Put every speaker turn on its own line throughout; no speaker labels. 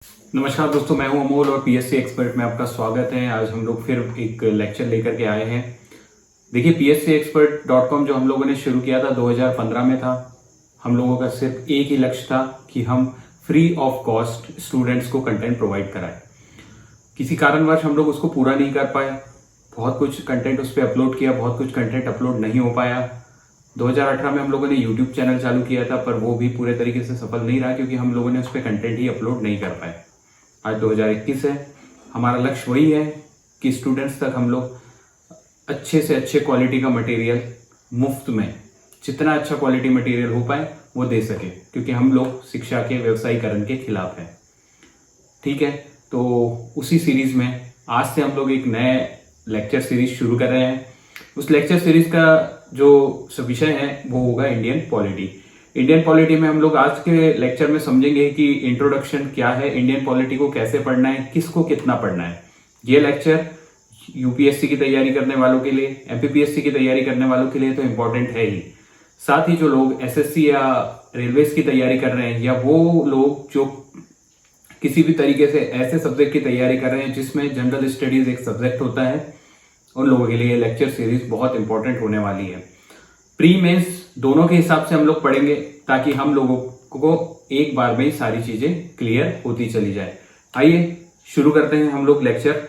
नमस्कार दोस्तों, मैं हूं अमोल और पीएससी एक्सपर्ट में आपका स्वागत है। आज हम लोग फिर एक लेक्चर लेकर के आए हैं। देखिए, pscexpert.com जो हम लोगों ने शुरू किया था 2015 में था। हम लोगों का सिर्फ एक ही लक्ष्य था कि हम फ्री ऑफ कॉस्ट स्टूडेंट्स को कंटेंट प्रोवाइड कराएं। किसी कारणवश हम लोग उसको पूरा नहीं कर पाए। बहुत कुछ कंटेंट उस पर अपलोड किया, बहुत कुछ कंटेंट अपलोड नहीं हो पाया। 2018 में हम लोगों ने यूट्यूब चैनल चालू किया था, पर वो भी पूरे तरीके से सफल नहीं रहा क्योंकि हम लोगों ने उस पर कंटेंट ही अपलोड नहीं कर पाए। आज 2021 है। हमारा लक्ष्य वही है कि स्टूडेंट्स तक हम लोग अच्छे से अच्छे क्वालिटी का मटेरियल मुफ्त में, जितना अच्छा क्वालिटी मटेरियल हो पाए वो दे सके, क्योंकि हम लोग शिक्षा के व्यवसायीकरण के खिलाफ हैं। ठीक है, तो उसी सीरीज में आज से हम लोग एक नए लेक्चर सीरीज शुरू कर रहे हैं। उस लेक्चर सीरीज का जो विषय है वो होगा इंडियन पॉलिटी। इंडियन पॉलिटी में हम लोग आज के लेक्चर में समझेंगे कि इंट्रोडक्शन क्या है, इंडियन पॉलिटी को कैसे पढ़ना है, किसको कितना पढ़ना है। ये लेक्चर यूपीएससी की तैयारी करने वालों के लिए, एमपीपीएससी की तैयारी करने वालों के लिए तो इम्पोर्टेंट है ही। साथ ही जो लोग एसएससी या रेलवेज की तैयारी कर रहे हैं, या वो लोग जो किसी भी तरीके से ऐसे सब्जेक्ट की तैयारी कर रहे हैं जिसमें जनरल स्टडीज एक सब्जेक्ट होता है, उन लोगों के लिए लेक्चर सीरीज बहुत इंपॉर्टेंट होने वाली है। प्री मेंस दोनों के हिसाब से हम लोग पढ़ेंगे ताकि हम लोगों को एक बार में ही सारी चीजें क्लियर होती चली जाए। आइए शुरू करते हैं हम लोग लेक्चर।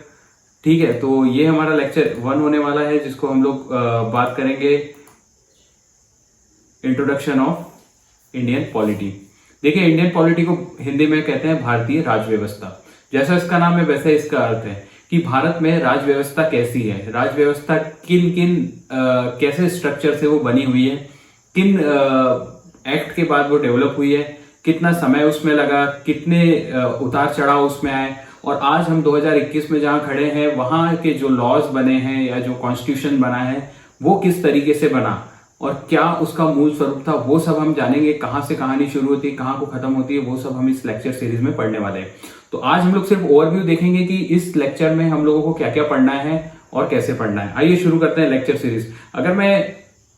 ठीक है, तो ये हमारा लेक्चर 1 होने वाला है, जिसको हम लोग बात करेंगे इंट्रोडक्शन ऑफ इंडियन पॉलिटी। देखिए, इंडियन पॉलिटी को हिंदी में कहते हैं भारतीय राज्य व्यवस्था। जैसा इसका नाम है वैसे इसका अर्थ है कि भारत में राज्य व्यवस्था कैसी है, राज्य व्यवस्था किन किन कैसे स्ट्रक्चर से वो बनी हुई है, किन एक्ट के बाद वो डेवलप हुई है, कितना समय उसमें लगा, कितने उतार चढ़ाव उसमें आए, और आज हम 2021 में जहाँ खड़े हैं वहाँ के जो लॉज बने हैं या जो कॉन्स्टिट्यूशन बना है वो किस तरीके से बना और क्या उसका मूल स्वरूप था, वो सब हम जानेंगे। कहाँ से कहानी शुरू होती है, कहाँ को खत्म होती है, वो सब हम इस लेक्चर सीरीज में पढ़ने वाले हैं। तो आज हम लोग सिर्फ ओवरव्यू देखेंगे कि इस लेक्चर में हम लोगों को क्या क्या पढ़ना है और कैसे पढ़ना है। आइए शुरू करते हैं लेक्चर सीरीज। अगर मैं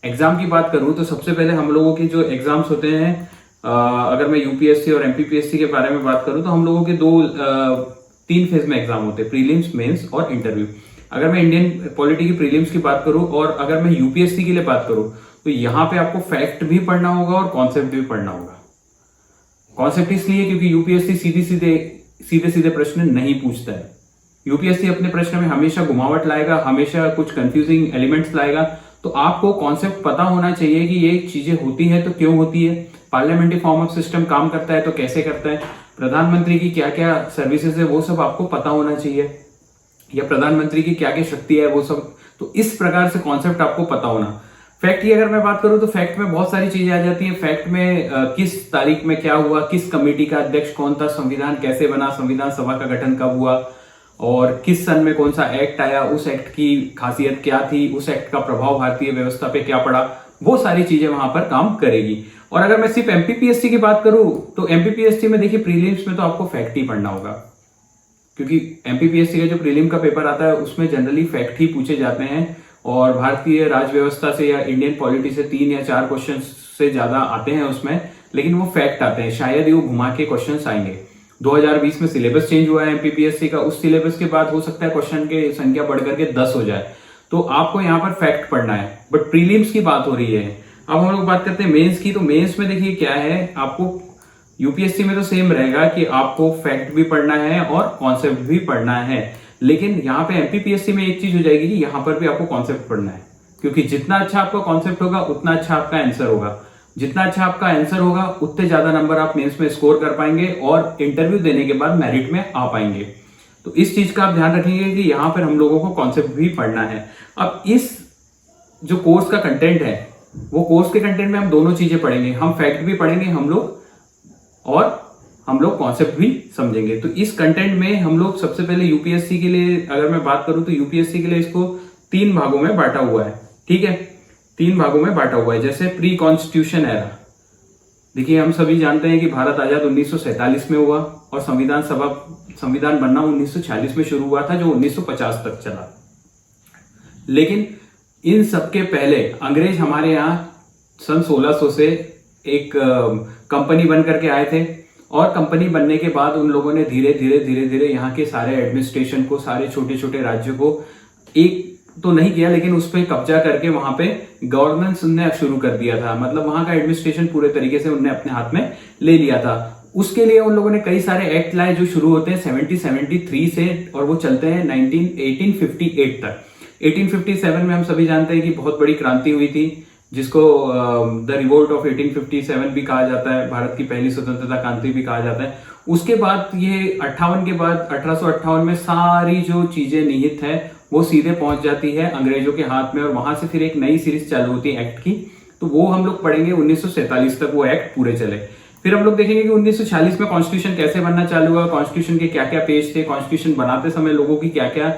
एग्जाम की बात करूं तो सबसे पहले हम लोगों के जो एग्जाम्स होते हैं, अगर मैं यूपीएससी और एमपीपीएससी के बारे में बात करूं तो हम लोगों के 3 फेज में एग्जाम होते हैं, प्रीलिम्स, मेंस और इंटरव्यू। अगर मैं इंडियन पॉलिटी की प्रीलिम्स की बात करूं और अगर मैं यूपीएससी के लिए बात करूं तो यहाँ पे आपको फैक्ट भी पढ़ना होगा और कॉन्सेप्ट भी पढ़ना होगा। कॉन्सेप्ट इसलिए क्योंकि यूपीएससी सीधे सीधे प्रश्न नहीं पूछता है। यूपीएससी अपने प्रश्न में हमेशा घुमावट लाएगा, हमेशा कुछ कंफ्यूजिंग एलिमेंट्स लाएगा। तो आपको कॉन्सेप्ट पता होना चाहिए कि ये चीजें होती है तो क्यों होती है, पार्लियामेंट्री फॉर्म ऑफ सिस्टम काम करता है तो कैसे करता है, प्रधानमंत्री की क्या क्या सर्विसेज है वो सब आपको पता होना चाहिए, या प्रधानमंत्री की क्या क्या शक्ति है वो सब। तो इस प्रकार से कॉन्सेप्ट आपको पता होना। फैक्ट की अगर मैं बात करूं तो फैक्ट में बहुत सारी चीजें आ जाती हैं। फैक्ट में किस तारीख में क्या हुआ, किस कमेटी का अध्यक्ष कौन था, संविधान कैसे बना, संविधान सभा का गठन कब हुआ, और किस सन में कौन सा एक्ट आया, उस एक्ट की खासियत क्या थी, उस एक्ट का प्रभाव भारतीय व्यवस्था पे क्या पड़ा, वो सारी चीजें वहां पर काम करेगी। और अगर मैं सिर्फ एमपीपीएससी की बात करूं तो एमपीपीएससी में देखिए प्रीलिम्स में तो आपको फैक्ट ही पढ़ना होगा, क्योंकि एमपीपीएससी का जो प्रीलिम का पेपर आता है उसमें जनरली फैक्ट ही पूछे जाते हैं। और भारतीय राज्य व्यवस्था से या इंडियन पॉलिटी से 3 या 4 क्वेश्चन से ज्यादा आते हैं उसमें, लेकिन वो फैक्ट आते हैं। शायद ही वो घुमा के क्वेश्चन आएंगे। 2020 में सिलेबस चेंज हुआ है एमपीपीएससी का, उस सिलेबस के बाद हो सकता है क्वेश्चन की संख्या बढ़कर के 10 हो जाए। तो आपको यहाँ पर फैक्ट पढ़ना है, बट प्रीलिम्स की बात हो रही है। अब हम लोग बात करते हैं मेंस की। तो मेंस में देखिए क्या है, आपको यूपीएससी में तो सेम रहेगा कि आपको फैक्ट भी पढ़ना है और कॉन्सेप्ट भी पढ़ना है, लेकिन यहाँ पे एमपीपीएससी में एक चीज हो जाएगी कि यहाँ पर भी आपको कॉन्सेप्ट पढ़ना है, क्योंकि जितना अच्छा आपका कॉन्सेप्ट होगा उतना अच्छा आपका आंसर होगा। जितना अच्छा आपका आंसर होगा उतने ज्यादा नंबर आप मेंस में स्कोर कर पाएंगे और इंटरव्यू देने के बाद मेरिट में आ पाएंगे। तो इस चीज का आप ध्यान रखेंगे कि यहाँ पर हम लोगों को कॉन्सेप्ट भी पढ़ना है। अब इस जो कोर्स का कंटेंट है, वो कोर्स के कंटेंट में हम दोनों चीजें पढ़ेंगे। हम फैक्ट भी पढ़ेंगे हम लोग, और हम लोग कॉन्सेप्ट भी समझेंगे। तो इस कंटेंट में हम लोग सबसे पहले यूपीएससी के लिए अगर मैं बात करूं तो यूपीएससी के लिए इसको 3 भागों में बांटा हुआ है। ठीक है, 3 भागों में बांटा हुआ है। जैसे प्री कॉन्स्टिट्यूशन एरा, देखिए हम सभी जानते हैं कि भारत आजाद 1947 में हुआ और संविधान बनना 1946 में शुरू हुआ था, जो 1950 तक चला। लेकिन इन सबके पहले अंग्रेज हमारे यहाँ सन 1600 से एक कंपनी बन करके आए थे और कंपनी बनने के बाद उन लोगों ने धीरे धीरे धीरे धीरे यहाँ के सारे एडमिनिस्ट्रेशन को, सारे छोटे छोटे राज्यों को एक तो नहीं किया, लेकिन उस पर कब्जा करके वहां पे गवर्नेंस उनने शुरू कर दिया था। मतलब वहां का एडमिनिस्ट्रेशन पूरे तरीके से उनने अपने हाथ में ले लिया था। उसके लिए उन लोगों ने कई सारे एक्ट लाए जो शुरू होते हैं 1773 से और वो चलते हैं 1858 तक। 1857 में हम सभी जानते हैं कि बहुत बड़ी क्रांति हुई थी, जिसको द रिवोल्ट ऑफ 1857 भी कहा जाता है, भारत की पहली स्वतंत्रता क्रांति भी कहा जाता है। उसके बाद ये 58 के बाद 1858 में सारी जो चीजें निहित है वो सीधे पहुंच जाती है अंग्रेजों के हाथ में, और वहां से फिर एक नई सीरीज चालू होती है एक्ट की। तो वो हम लोग पढ़ेंगे 1947 तक वो एक्ट पूरे चले। फिर हम लोग देखेंगे कि 1946 में कॉन्स्टिट्यूशन कैसे बनना चालू हुआ, कॉन्स्टिट्यूशन के क्या क्या पेज थे, कॉन्स्टिट्यूशन बनाते समय लोगों की क्या क्या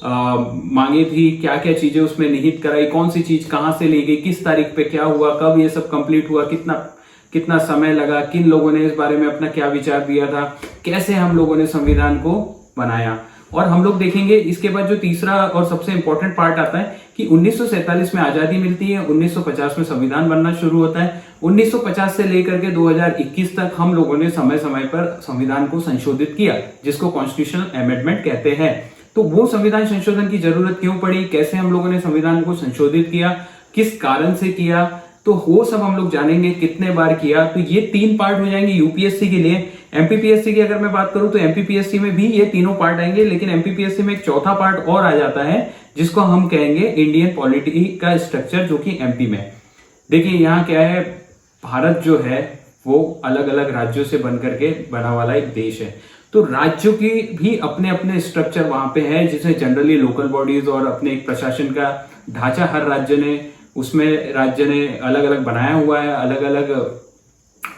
मांगे थी, क्या क्या चीजें उसमें निहित कराई, कौन सी चीज कहां से ली गई, किस तारीख पे क्या हुआ, कब ये सब कंप्लीट हुआ, कितना समय लगा, किन लोगों ने इस बारे में अपना क्या विचार दिया था, कैसे हम लोगों ने संविधान को बनाया। और हम लोग देखेंगे इसके बाद जो तीसरा और सबसे इंपॉर्टेंट पार्ट आता है कि 1947 में आजादी मिलती है, 1950 में संविधान बनना शुरू होता है। 1950 से लेकर के 2021 तक हम लोगों ने समय समय पर संविधान को संशोधित किया, जिसको कॉन्स्टिट्यूशनल अमेंडमेंट कहते हैं। तो वो संविधान संशोधन की जरूरत क्यों पड़ी, कैसे हम लोगों ने संविधान को संशोधित किया, किस कारण से किया, तो वो सब हम लोग जानेंगे, कितने बार किया। तो ये 3 पार्ट हो जाएंगे यूपीएससी के लिए। एमपीपीएससी की अगर मैं बात करूं तो एमपीपीएससी में भी ये तीनों पार्ट आएंगे, लेकिन एमपीपीएससी में एक चौथा पार्ट और आ जाता है जिसको हम कहेंगे इंडियन पॉलिटी का स्ट्रक्चर, जो कि एमपी में। देखिए यहाँ क्या है, भारत जो है वो अलग अलग राज्यों से बन करके बना वाला एक देश है। तो राज्यों की भी अपने अपने स्ट्रक्चर वहां पे है, जिसमें जनरली लोकल बॉडीज और अपने एक प्रशासन का ढांचा हर राज्य ने अलग अलग बनाया हुआ है, अलग अलग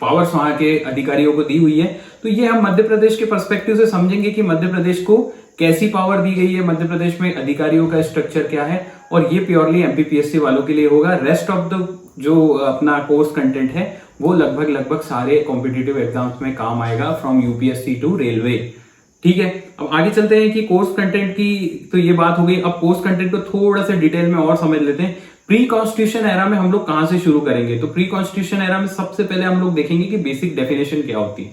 पावर्स वहां के अधिकारियों को दी हुई है। तो ये हम मध्य प्रदेश के पर्सपेक्टिव से समझेंगे कि मध्य प्रदेश को कैसी पावर दी गई है, मध्य प्रदेश में अधिकारियों का स्ट्रक्चर क्या है, और ये प्योरली एमपीपीएससी वालों के लिए होगा। रेस्ट ऑफ द जो अपना कोर्स कंटेंट है वो लगभग सारे कॉम्पिटिटिव एग्जाम्स में काम आएगा, फ्रॉम यूपीएससी टू रेलवे। ठीक है, अब आगे चलते हैं कि कोर्स कंटेंट की तो ये बात हो गई। अब कोर्स कंटेंट को थोड़ा सा डिटेल में और समझ लेते हैं। प्री कॉन्स्टिट्यूशन एरा में हम लोग कहां से शुरू करेंगे, तो प्री कॉन्स्टिट्यूशन एरा में सबसे पहले हम लोग देखेंगे कि बेसिक डेफिनेशन क्या होती है।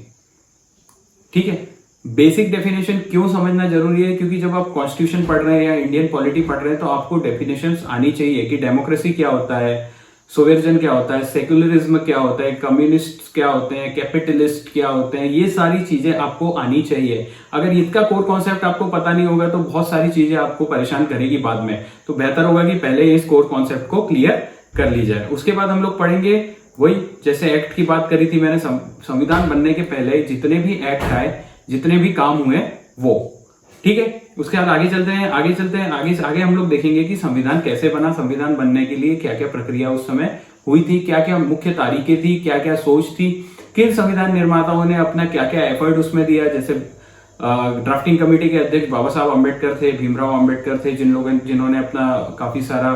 ठीक है, बेसिक डेफिनेशन क्यों समझना जरूरी है, क्योंकि जब आप कॉन्स्टिट्यूशन पढ़ रहे हैं या इंडियन पॉलिटी पढ़ रहे हैं तो आपको डेफिनेशंस आनी चाहिए कि डेमोक्रेसी क्या होता है, सोवेरिजन क्या होता है, सेक्युलरिज्म क्या होता है, कम्युनिस्ट क्या होते हैं, कैपिटलिस्ट क्या होते हैं, ये सारी चीजें आपको आनी चाहिए। अगर इसका कोर कॉन्सेप्ट आपको पता नहीं होगा तो बहुत सारी चीजें आपको परेशान करेगी बाद में। तो बेहतर होगा कि पहले इस कोर कॉन्सेप्ट को क्लियर कर ली जाए। उसके बाद हम लोग पढ़ेंगे वही, जैसे एक्ट की बात करी थी मैंने, संविधान बनने के पहले जितने भी एक्ट आए, जितने भी काम हुए वो। ठीक है, उसके बाद आगे चलते हैं आगे हम लोग देखेंगे कि संविधान कैसे बना, संविधान बनने के लिए क्या क्या प्रक्रिया उस समय हुई थी, क्या क्या मुख्य तारीखें थी, क्या क्या सोच थी, किन संविधान निर्माताओं ने अपना क्या क्या एफर्ट उसमें दिया। जैसे ड्राफ्टिंग कमेटी के अध्यक्ष बाबा साहब अम्बेडकर थे, भीमराव अम्बेडकर थे, जिन्होंने अपना काफी सारा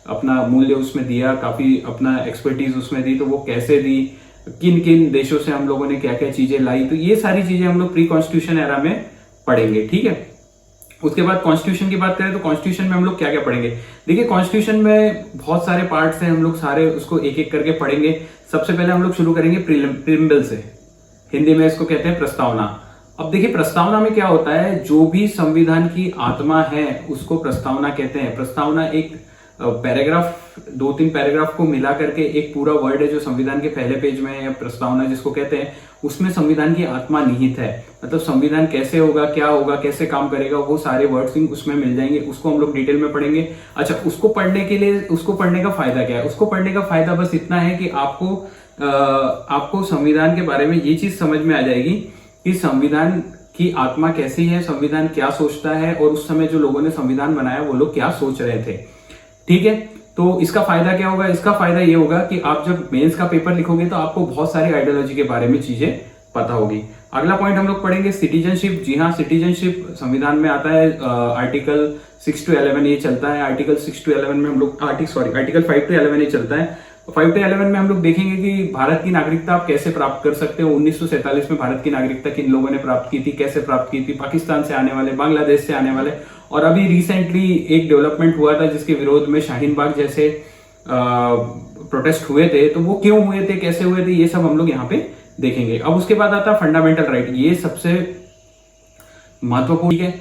अपना मूल्य उसमें दिया, काफी अपना एक्सपर्टीज उसमें दी। तो वो कैसे दी, किन किन देशों से हम लोगों ने क्या क्या चीजें लाई, तो ये सारी चीजें हम लोग प्री कॉन्स्टिट्यूशन एरा में पढ़ेंगे। ठीक है, उसके बाद कॉन्स्टिट्यूशन की बात करें तो कॉन्स्टिट्यूशन में हम लोग क्या क्या पढ़ेंगे। देखिए कॉन्स्टिट्यूशन में बहुत सारे पार्ट्स हैं, हम लोग सारे उसको एक एक करके पढ़ेंगे। सबसे पहले हम लोग शुरू करेंगे प्रीम्बल से, हिंदी में इसको कहते हैं प्रस्तावना। अब देखिए प्रस्तावना में क्या होता है, जो भी संविधान की आत्मा है उसको प्रस्तावना कहते हैं। प्रस्तावना एक पैराग्राफ, 2-3 पैराग्राफ को मिला करके एक पूरा वर्ड है जो संविधान के पहले पेज में है, या प्रस्तावना जिसको कहते हैं, उसमें संविधान की आत्मा निहित है। मतलब संविधान कैसे होगा, क्या होगा, कैसे काम करेगा, वो सारे वर्ड्स उसमें मिल जाएंगे। उसको हम लोग डिटेल में पढ़ेंगे। अच्छा, उसको पढ़ने का फायदा क्या है? उसको पढ़ने का फायदा बस इतना है कि आपको संविधान के बारे में ये चीज समझ में आ जाएगी कि संविधान की आत्मा कैसी है, संविधान क्या सोचता है, और उस समय जो लोगों ने संविधान बनाया वो लोग क्या सोच रहे थे। ठीक है, तो इसका फायदा क्या होगा? इसका फायदा ये होगा कि आप जब मेंस का पेपर लिखोगे तो आपको बहुत सारी आइडियोलॉजी के बारे में चीजें पता होगी। अगला पॉइंट हम लोग पढ़ेंगे सिटीजनशिप। जी हाँ, सिटीजनशिप संविधान में आता है, आर्टिकल 6 to 11 ये चलता है। आर्टिकल 6 to 11 में हम लोग आर्टिकल 5 to 11 ये चलता है। 5 to 11 में हम लोग देखेंगे कि भारत की नागरिकता आप कैसे प्राप्त कर सकते हो। 1947 में भारत की नागरिकता किन लोगों ने प्राप्त की थी, कैसे प्राप्त की थी, पाकिस्तान से आने वाले, बांग्लादेश से आने वाले। और अभी रिसेंटली एक डेवलपमेंट हुआ था जिसके विरोध में शाहीन बाग जैसे प्रोटेस्ट हुए थे, तो वो क्यों हुए थे, कैसे हुए थे, ये सब हम लोग यहाँ पे देखेंगे। अब उसके बाद आता है फंडामेंटल राइट, ये सबसे महत्वपूर्ण है,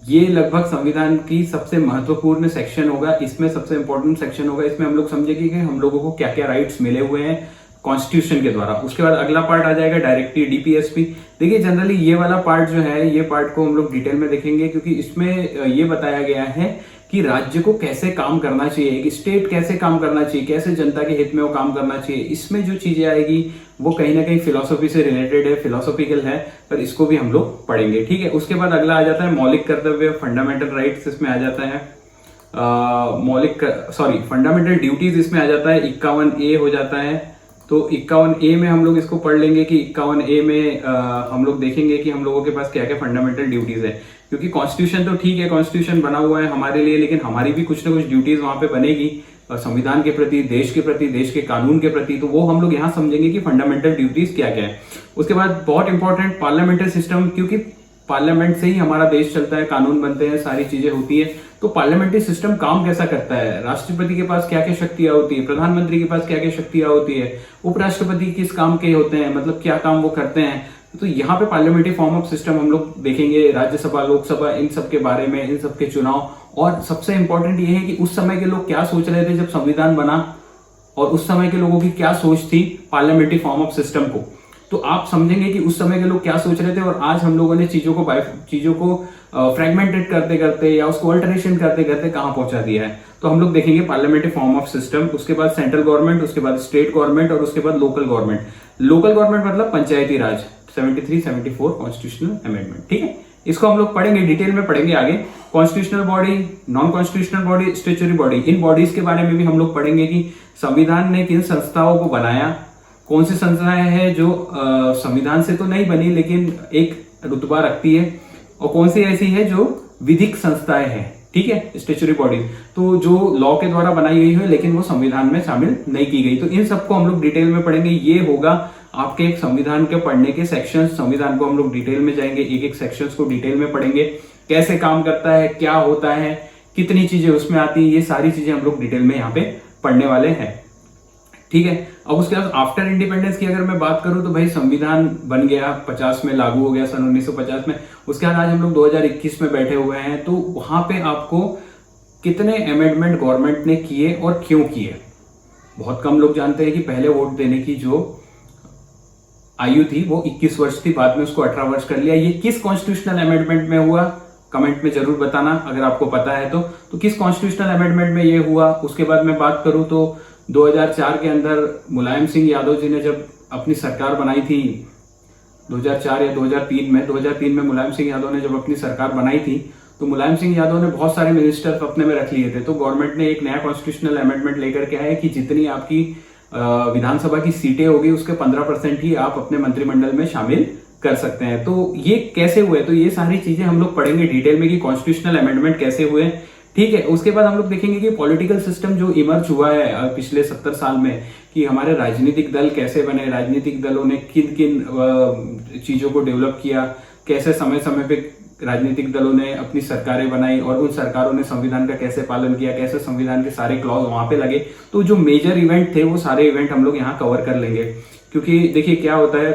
ये लगभग संविधान की सबसे महत्वपूर्ण सेक्शन होगा, इसमें सबसे इंपॉर्टेंट सेक्शन होगा। इसमें हम लोग समझेंगे कि हम लोगों को क्या क्या राइट्स मिले हुए हैं कॉन्स्टिट्यूशन के द्वारा। उसके बाद अगला पार्ट आ जाएगा डायरेक्टली डीपीएसपी। देखिए जनरली ये वाला पार्ट जो है, ये पार्ट को हम लोग डिटेल में देखेंगे, क्योंकि इसमें ये बताया गया है कि राज्य को कैसे काम करना चाहिए, एक स्टेट कैसे काम करना चाहिए, कैसे जनता के हित में वो काम करना चाहिए। इसमें जो चीजें आएगी वो कहीं ना कहीं फिलोसॉफी से रिलेटेड है, फिलोसॉफिकल है, पर इसको भी हम लोग पढ़ेंगे, ठीक है। उसके बाद अगला आ जाता है मौलिक कर्तव्य, फंडामेंटल राइट्स इसमें आ जाता है, फंडामेंटल ड्यूटीज इसमें आ जाता है, 51A हो जाता है। तो 51A में हम लोग इसको पढ़ लेंगे कि 51A में हम लोग देखेंगे कि हम लोगों के पास क्या क्या फंडामेंटल ड्यूटीज है, क्योंकि कॉन्स्टिट्यूशन तो ठीक है, कॉन्स्टिट्यूशन बना हुआ है हमारे लिए, लेकिन हमारी भी कुछ ना कुछ ड्यूटीज वहां पे बनेगी संविधान के प्रति, देश के प्रति, देश के कानून के प्रति। तो वो हम लोग यहाँ समझेंगे कि फंडामेंटल ड्यूटीज क्या क्या है। उसके बाद बहुत इंपॉर्टेंट पार्लियामेंट्री सिस्टम, क्योंकि पार्लियामेंट से ही हमारा देश चलता है, कानून बनते हैं, सारी चीजें होती है। तो पार्लियामेंट्री सिस्टम काम कैसा करता है, राष्ट्रपति के पास क्या क्या शक्तियां होती है, प्रधानमंत्री के पास क्या क्या शक्तियां होती है, उपराष्ट्रपति किस काम के होते हैं, मतलब क्या काम वो करते हैं। तो यहाँ पे पार्लियामेंट्री फॉर्म ऑफ सिस्टम हम लोग देखेंगे, राज्यसभा, लोकसभा, इन सब के बारे में, इन सब के चुनाव। और सबसे इंपॉर्टेंट ये है कि उस समय के लोग क्या सोच रहे थे जब संविधान बना, और उस समय के लोगों की क्या सोच थी पार्लियामेंट्री फॉर्म ऑफ सिस्टम को। तो आप समझेंगे कि उस समय के लोग क्या सोच रहे थे, और आज हम लोगों ने चीजों को फ्रेगमेंटेड करते करते या उसको अल्टरेशन करते करते कहां पहुंचा दिया है। तो हम लोग देखेंगे पार्लियामेंट्री फॉर्म ऑफ सिस्टम, उसके बाद सेंट्रल गवर्नमेंट, उसके बाद स्टेट गवर्नमेंट, और उसके बाद लोकल गवर्नमेंट। लोकल गवर्नमेंट मतलब पंचायती राज, 73, 74 कॉन्स्टिट्यूशनल अमेंडमेंट, ठीक है। इसको हम लोग पढ़ेंगे, डिटेल में पढ़ेंगे आगे। Constitutional body, non constitutional body, statutory body, in bodies के बारे में भी हम लोग पढ़ेंगे कि संविधान ने किन संस्थाओं को बनाया, कौन सी संस्थाएं हैं जो संविधान से तो नहीं बनी लेकिन एक रुतबा रखती है, और कौन सी ऐसी है जो विधिक संस्थाएं हैं, ठीक है, स्टैट्यूटरी बॉडी, तो जो लॉ के द्वारा बनाई गई है लेकिन वो संविधान में शामिल नहीं की गई। तो इन सबको हम लोग डिटेल में पढ़ेंगे। ये होगा आपके एक संविधान के पढ़ने के सेक्शन। संविधान को हम लोग डिटेल में जाएंगे, एक एक सेक्शंस को डिटेल में पढ़ेंगे, कैसे काम करता है, क्या होता है, कितनी चीजें उसमें आती है, ये सारी चीजें हम लोग डिटेल में यहाँ पे पढ़ने वाले हैं, ठीक है। अब उसके बाद आफ्टर इंडिपेंडेंस की अगर मैं बात करूं तो भाई संविधान बन गया, 50 में लागू हो गया, सन 1950 में। उसके बाद आज हम लोग 2021 में बैठे हुए हैं, तो वहां पे आपको कितने अमेंडमेंट गवर्नमेंट ने किए और क्यों किए, बहुत कम लोग जानते हैं कि पहले वोट देने की जो आयु थी वो 21 वर्ष थी, बाद में उसको 18 वर्ष कर लिया। ये किस कॉन्स्टिट्यूशनल अमेंडमेंट में हुआ, कमेंट में जरूर बताना अगर आपको पता है तो किस कॉन्स्टिट्यूशनल अमेंडमेंट में ये हुआ। उसके बाद मैं बात करूं तो 2004 के अंदर मुलायम सिंह यादव जी ने जब अपनी सरकार बनाई थी, 2004 या 2003 में मुलायम सिंह यादव ने जब अपनी सरकार बनाई थी, तो मुलायम सिंह यादव ने बहुत सारे मिनिस्टर्स अपने में रख लिए थे। तो गवर्नमेंट ने एक नया कॉन्स्टिट्यूशनल अमेंडमेंट लेकर के आया कि जितनी आपकी विधानसभा की सीटें होगी उसके 15% ही आप अपने मंत्रिमंडल में शामिल कर सकते हैं। तो ये कैसे हुए, तो ये सारी चीजें हम लोग पढ़ेंगे डिटेल में कि कॉन्स्टिट्यूशनल अमेंडमेंट कैसे हुए, ठीक है। उसके बाद हम लोग देखेंगे कि पॉलिटिकल सिस्टम जो इमर्ज हुआ है पिछले 70 साल में, कि हमारे राजनीतिक दल कैसे बने, राजनीतिक दलों ने किन किन चीजों को डेवलप किया, कैसे समय समय पे राजनीतिक दलों ने अपनी सरकारें बनाई और उन सरकारों ने संविधान का कैसे पालन किया, कैसे संविधान के सारे क्लॉज वहां पे लगे। तो जो मेजर इवेंट थे वो सारे इवेंट हम लोग यहाँ कवर कर लेंगे, क्योंकि देखिए क्या होता है,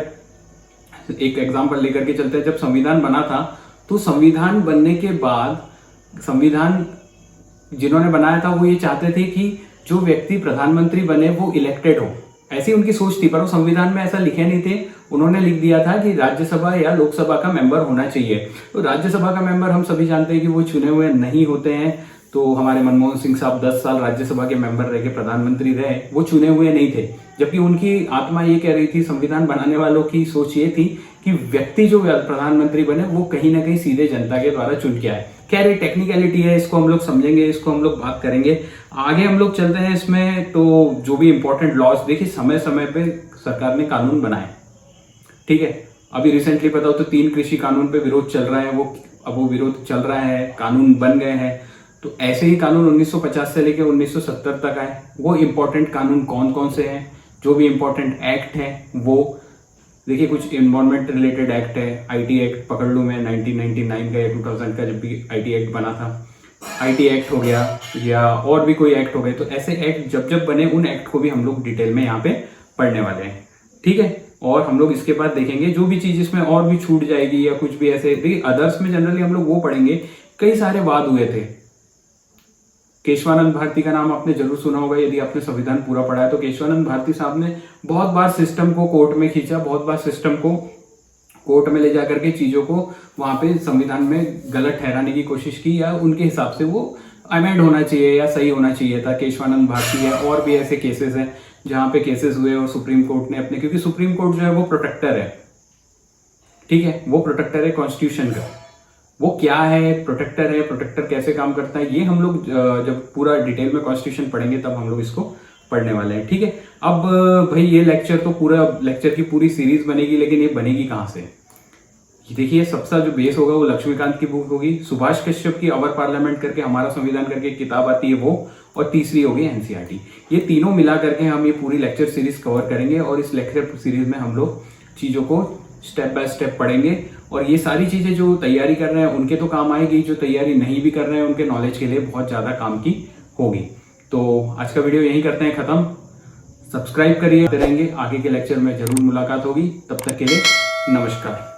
एक एग्जाम्पल लेकर के चलते हैं। जब संविधान बना था तो संविधान बनने के बाद संविधान जिन्होंने बनाया था वो ये चाहते थे कि जो व्यक्ति प्रधानमंत्री बने वो इलेक्टेड हो, ऐसी उनकी सोच थी, पर वो संविधान में ऐसा लिखे नहीं थे। उन्होंने लिख दिया था कि राज्यसभा या लोकसभा का मेंबर होना चाहिए। तो राज्यसभा का मेंबर हम सभी जानते हैं कि वो चुने हुए नहीं होते हैं। तो हमारे मनमोहन सिंह साहब 10 साल राज्यसभा के मेंबर रह के प्रधानमंत्री रहे, वो चुने हुए नहीं थे, जबकि उनकी आत्मा ये कह रही थी, संविधान बनाने वालों की सोच ये थी कि व्यक्ति जो प्रधानमंत्री बने वो कहीं ना कहीं सीधे जनता के द्वारा चुन के आए। खैर ये टेक्निकलिटी है, इसको हम लोग समझेंगे, इसको हम लोग बात करेंगे आगे। हम लोग चलते हैं इसमें, तो जो भी इंपॉर्टेंट लॉज, देखिए समय समय पे सरकार ने कानून बनाए, ठीक है। अभी रिसेंटली पता हो तो 3 कृषि कानून पे विरोध चल रहा है, वो विरोध चल रहा है, कानून बन गए हैं। तो ऐसे ही कानून 1950 से लेकर 1970 तक आए। वो इंपॉर्टेंट कानून कौन कौन से हैं, जो भी इंपॉर्टेंट एक्ट है वो देखिए, कुछ इन्वायरमेंट रिलेटेड एक्ट है, आईटी एक्ट पकड़ लूँ मैं 1999 का या 2000 का, जब भी आईटी एक्ट बना था, आईटी एक्ट हो गया या और भी कोई एक्ट हो गए। तो ऐसे एक्ट जब जब बने उन एक्ट को भी हम लोग डिटेल में यहाँ पे पढ़ने वाले हैं, ठीक है। और हम लोग इसके बाद देखेंगे जो भी चीज इसमें और भी छूट जाएगी या कुछ भी ऐसे। देखिए अदर्स में जनरली हम लोग वो पढ़ेंगे, कई सारे वाद हुए थे। केशवानंद भारती का नाम आपने जरूर सुना होगा यदि आपने संविधान पूरा पढ़ा है तो। केशवानंद भारती साहब ने बहुत बार सिस्टम को कोर्ट में खींचा, बहुत बार सिस्टम को कोर्ट में ले जाकर के चीजों को वहां पे संविधान में गलत ठहराने की कोशिश की, या उनके हिसाब से वो अमेंड होना चाहिए या सही होना चाहिए था। केशवानंद भारती है, और भी ऐसे केसेस हैं जहां पे केसेस हुए और सुप्रीम कोर्ट ने अपने, क्योंकि सुप्रीम कोर्ट जो है वो प्रोटेक्टर है, ठीक है, वो प्रोटेक्टर है कॉन्स्टिट्यूशन का। वो क्या है, प्रोटेक्टर है, प्रोटेक्टर कैसे काम करता है, ये हम लोग जब पूरा डिटेल में कॉन्स्टिट्यूशन पढ़ेंगे तब हम लोग इसको पढ़ने वाले हैं, ठीक है। अब भाई ये लेक्चर तो पूरा लेक्चर की पूरी सीरीज बनेगी, लेकिन ये बनेगी कहाँ से? देखिए सबसे जो बेस होगा वो लक्ष्मीकांत की बुक होगी, सुभाष कश्यप की अवर पार्लियामेंट करके हमारा संविधान करके एक किताब आती है वो, और तीसरी होगी एनसीईआरटी। ये तीनों मिला करके हम ये पूरी लेक्चर सीरीज कवर करेंगे, और इस लेक्चर सीरीज में हम लोग चीजों को स्टेप बाय स्टेप पढ़ेंगे। और ये सारी चीजें जो तैयारी कर रहे हैं उनके तो काम आएगी, जो तैयारी नहीं भी कर रहे हैं उनके नॉलेज के लिए बहुत ज्यादा काम की होगी। तो आज का वीडियो यहीं करते हैं खत्म। सब्सक्राइब करिए, रहेंगे आगे के लेक्चर में जरूर मुलाकात होगी। तब तक के लिए नमस्कार।